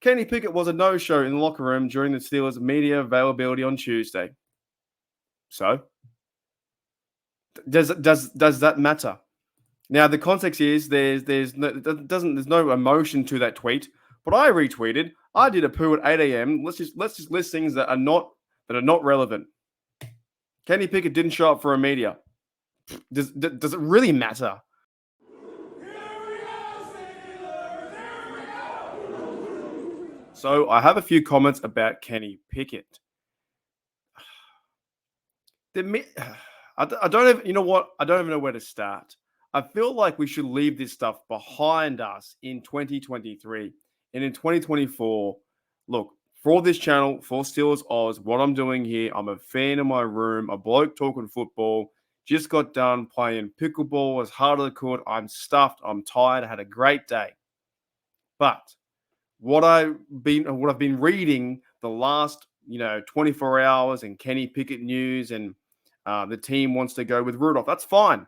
Kenny Pickett was a no-show in the locker room during the Steelers' media availability on Tuesday. So, does that matter? Now, the context is there's no emotion to that tweet, but I retweeted. I did a poo at 8 a.m. Let's just list things that are not relevant. Kenny Pickett didn't show up for a media. Does it really matter? So I have a few comments about Kenny Pickett. I don't even, you know what? I don't even know where to start. I feel like we should leave this stuff behind us in 2023 and in 2024. Look, for this channel, for Steelers Oz, what I'm doing here, I'm a fan in my room, a bloke talking football. Just got done playing pickleball as hard as I could. I'm stuffed. I'm tired. I had a great day. But what I've been reading the last 24 hours and Kenny Pickett news and the team wants to go with Rudolph. That's fine.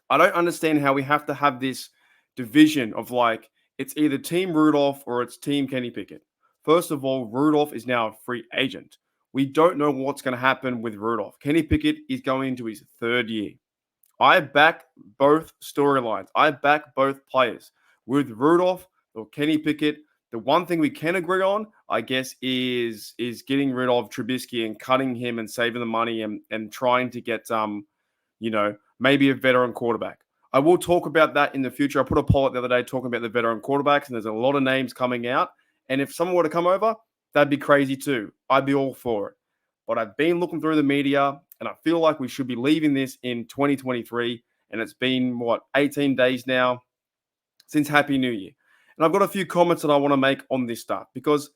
I don't understand how we have to have this division of like it's either Team Rudolph or it's Team Kenny Pickett. First of all, Rudolph is now a free agent. We don't know what's going to happen with Rudolph. Kenny Pickett is going into his third year. I back both storylines. I back both players. With Rudolph or Kenny Pickett, the one thing we can agree on, I guess, is getting rid of Trubisky and cutting him and saving the money and trying to get maybe a veteran quarterback. I will talk about that in the future. I put a poll out the other day talking about the veteran quarterbacks, and there's a lot of names coming out. And if someone were to come over, that'd be crazy too. I'd be all for it. But I've been looking through the media, and I feel like we should be leaving this in 2023. And it's been, 18 days now since Happy New Year. And I've got a few comments that I want to make on this stuff because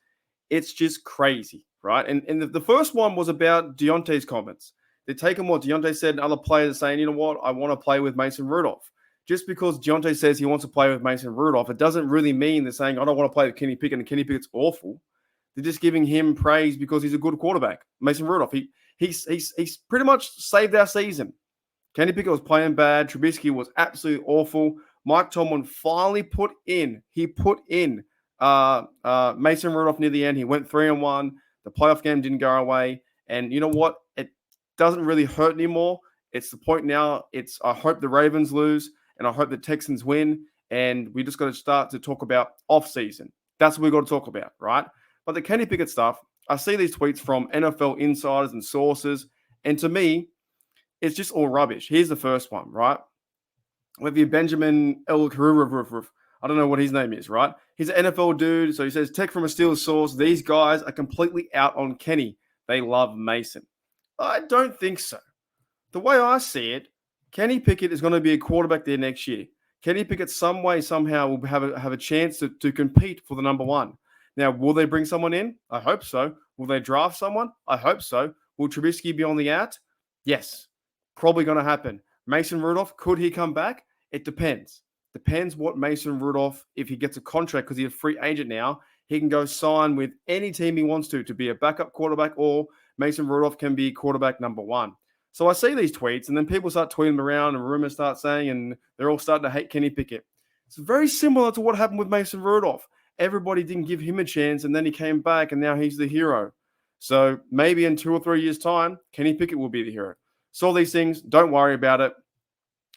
it's just crazy, right? And the first one was about Deontay's comments. They're taking what Deontay said and other players saying, you know what, I want to play with Mason Rudolph. Just because Deontay says he wants to play with Mason Rudolph, it doesn't really mean they're saying, I don't want to play with Kenny Pickett and Kenny Pickett's awful. They're just giving him praise because he's a good quarterback. Mason Rudolph, he's pretty much saved our season. Kenny Pickett was playing bad. Trubisky was absolutely awful. Mike Tomlin finally put in Mason Rudolph near the end. He went 3-1. The playoff game didn't go away. And you know what? It doesn't really hurt anymore. It's the point now. I hope the Ravens lose and I hope the Texans win. And we just got to start to talk about off-season. That's what we got to talk about, right? But the Kenny Pickett stuff, I see these tweets from NFL insiders and sources. And to me, it's just all rubbish. Here's the first one, right? With you, Benjamin El Karur, I don't know what his name is, right? He's an NFL dude. So he says, tech from a Steelers source. These guys are completely out on Kenny. They love Mason. I don't think so. The way I see it, Kenny Pickett is going to be a quarterback there next year. Kenny Pickett, some way, somehow, will have a chance to compete for the number one. Now, will they bring someone in? I hope so. Will they draft someone? I hope so. Will Trubisky be on the out? Yes. Probably going to happen. Mason Rudolph, could he come back? It depends. Depends what Mason Rudolph, if he gets a contract, because he's a free agent now, he can go sign with any team he wants to be a backup quarterback, or Mason Rudolph can be quarterback number one. So I see these tweets, and then people start tweeting them around, and rumors start saying, and they're all starting to hate Kenny Pickett. It's very similar to what happened with Mason Rudolph. Everybody didn't give him a chance, and then he came back, and now he's the hero. So maybe in 2 or 3 years' time, Kenny Pickett will be the hero. So all these things, don't worry about it.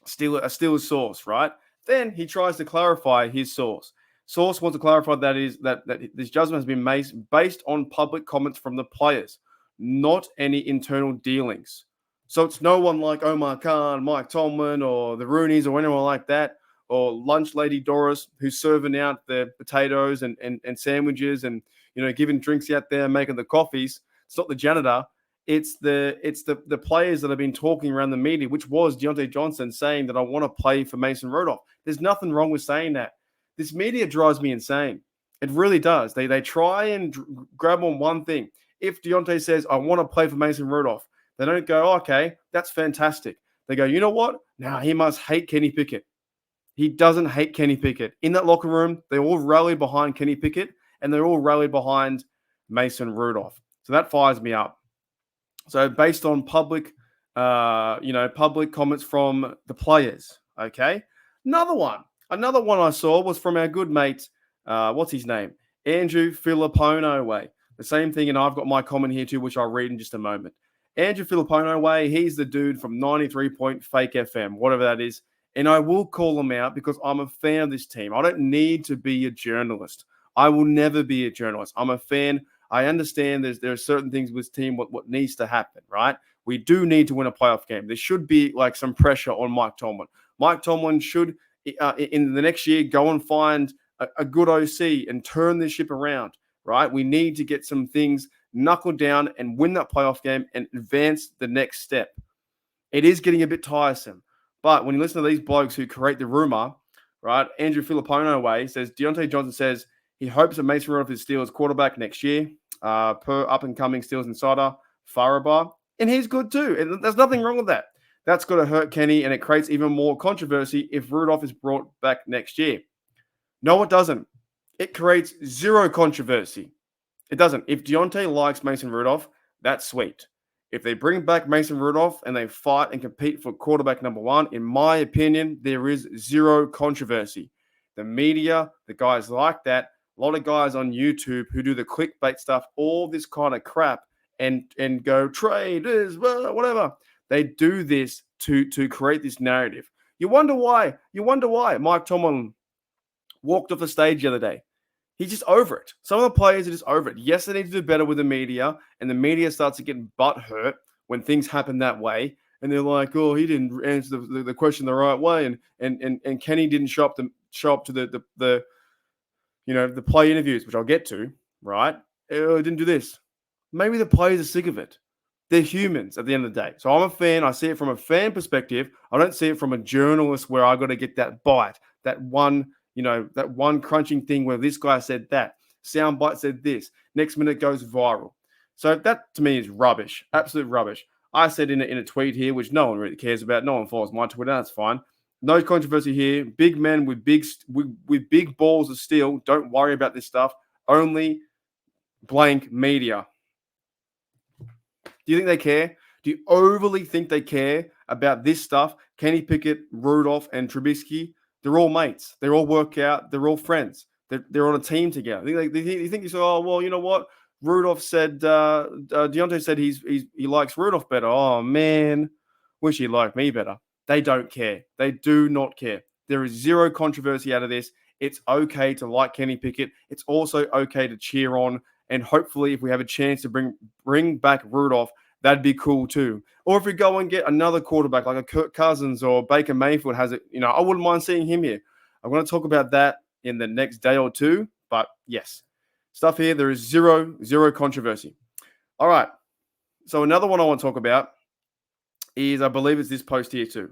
A Steelers source, right? Then he tries to clarify his source. Source wants to clarify that this judgment has been made based on public comments from the players, not any internal dealings. So it's no one like Omar Khan, Mike Tomlin, or the Rooneys, or anyone like that, or Lunch Lady Doris, who's serving out the potatoes and sandwiches and giving drinks out there, making the coffees. It's not the janitor. It's the players that have been talking around the media, which was Deontay Johnson saying that I want to play for Mason Rudolph. There's nothing wrong with saying that. This media drives me insane. It really does. They try and grab on one thing. If Deontay says, I want to play for Mason Rudolph, they don't go, oh, okay, that's fantastic. They go, you know what? Now he must hate Kenny Pickett. He doesn't hate Kenny Pickett. In that locker room, they all rallied behind Kenny Pickett, and they're all rallied behind Mason Rudolph. So that fires me up. So based on public comments from the players, okay? Another one I saw was from our good mate, what's his name? Andrew Filippono way. The same thing, and I've got my comment here too, which I'll read in just a moment. Andrew Filippono way, he's the dude from 93 Point Fake FM, whatever that is. And I will call him out because I'm a fan of this team. I don't need to be a journalist. I will never be a journalist. I'm a fan. I understand there are certain things with this team, what needs to happen, right? We do need to win a playoff game. There should be like some pressure on Mike Tomlin. Mike Tomlin should, in the next year, go and find a good OC and turn this ship around, right? We need to get some things knuckled down and win that playoff game and advance the next step. It is getting a bit tiresome. But when you listen to these blokes who create the rumor, right, Andrew Filippono way says, Deontay Johnson says he hopes that Mason Rudolph is Steelers quarterback next year, per up-and-coming Steelers insider, Farabar. And he's good too. And there's nothing wrong with that. That's going to hurt Kenny, and it creates even more controversy if Rudolph is brought back next year. No, it doesn't. It creates zero controversy. It doesn't. If Deontay likes Mason Rudolph, that's sweet. If they bring back Mason Rudolph and they fight and compete for quarterback number one, in my opinion, there is zero controversy. The media, the guys like that, a lot of guys on YouTube who do the clickbait stuff, all this kind of crap, and go traders, whatever. They do this to create this narrative. You wonder why. Mike Tomlin walked off the stage the other day. He's just over it. Some of the players are just over it. Yes, they need to do better with the media, and the media starts to get butt hurt when things happen that way. And they're like, "Oh, he didn't answer the question the right way," and Kenny didn't show up to the play interviews, which I'll get to. Right? Oh, didn't do this. Maybe the players are sick of it. They're humans at the end of the day. So I'm a fan. I see it from a fan perspective. I don't see it from a journalist where I got to get that bite, that one crunching thing where this guy said that, soundbite said this, next minute it goes viral. So that to me is rubbish, absolute rubbish. I said in a tweet here, which no one really cares about. No one follows my Twitter. That's fine. No controversy here. Big men with big balls of steel. Don't worry about this stuff. Only blank media. Do you think they care? Do you overly think they care about this stuff? Kenny Pickett, Rudolph, and Trubisky, they're all mates. They all work out. They're all friends. They're on a team together. You think you say, oh, well, you know what? Rudolph said, Deontay said he likes Rudolph better. Oh, man, wish he liked me better. They don't care. They do not care. There is zero controversy out of this. It's okay to like Kenny Pickett. It's also okay to cheer on. And hopefully, if we have a chance to bring back Rudolph, that'd be cool too. Or if we go and get another quarterback like a Kirk Cousins or Baker Mayfield has it, I wouldn't mind seeing him here. I'm going to talk about that in the next day or two. But yes, stuff here, there is zero controversy. All right. So another one I want to talk about is, I believe it's this post here too.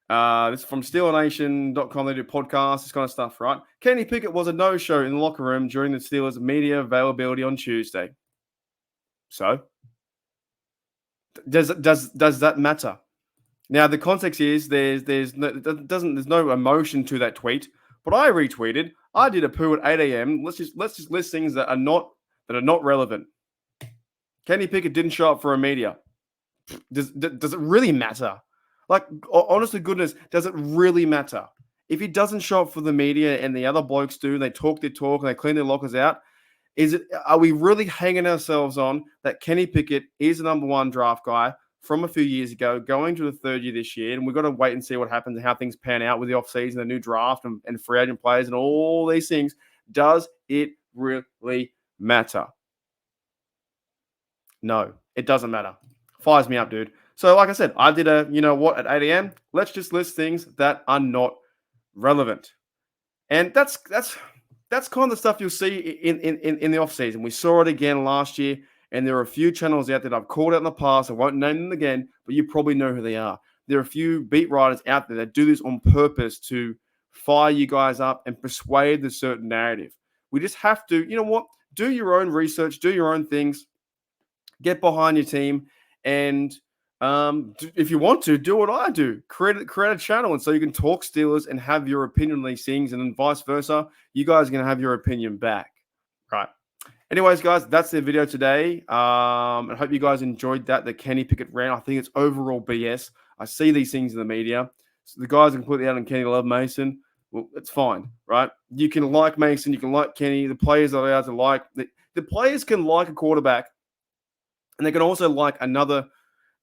This is from SteelerNation.com. They do podcasts, this kind of stuff, right? Kenny Pickett was a no-show in the locker room during the Steelers' media availability on Tuesday. So, does that matter? Now, the context is there's no emotion to that tweet, but I retweeted. I did a poo at 8 a.m. Let's just list things that are not relevant. Kenny Pickett didn't show up for a media. Does it really matter? Like, honest to goodness, does it really matter? If he doesn't show up for the media and the other blokes do, they talk their talk and they clean their lockers out, are we really hanging ourselves on that Kenny Pickett is the number one draft guy from a few years ago, going to the third year this year, and we've got to wait and see what happens and how things pan out with the offseason, the new draft and free agent players and all these things. Does it really matter? No, it doesn't matter. Fires me up, dude. So, like I said, I did at 8 a.m. Let's just list things that are not relevant. And that's kind of the stuff you'll see in the offseason. We saw it again last year, and there are a few channels out that I've called out in the past. I won't name them again, but you probably know who they are. There are a few beat writers out there that do this on purpose to fire you guys up and persuade the certain narrative. We just have to, do your own research, do your own things, get behind your team, and if you want to, do what I do. Create a channel, and so you can talk Steelers and have your opinion on these things, and then vice versa. You guys are going to have your opinion back. Right. Anyways, guys, that's the video today. I hope you guys enjoyed that. The Kenny Pickett rant. I think it's overall BS. I see these things in the media. So the guys are completely out on Kenny Love Mason. Well, it's fine, right? You can like Mason, you can like Kenny. The players are allowed to like the players can like a quarterback, and they can also like another.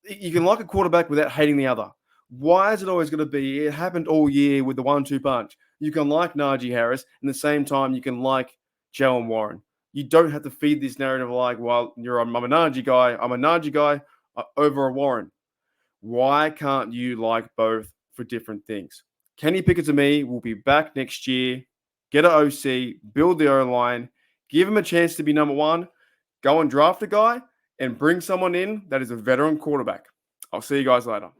You can like a quarterback without hating the other. Why is it always going to be? It happened all year with the 1-2 punch. You can like Najee Harris, and at the same time, you can like Jalen Warren. You don't have to feed this narrative like, well, I'm a Najee guy. I'm a Najee guy over a Warren. Why can't you like both for different things? Kenny Pickett to me will be back next year. Get an OC, build the O line, give him a chance to be number one, go and draft a guy, and bring someone in that is a veteran quarterback. I'll see you guys later.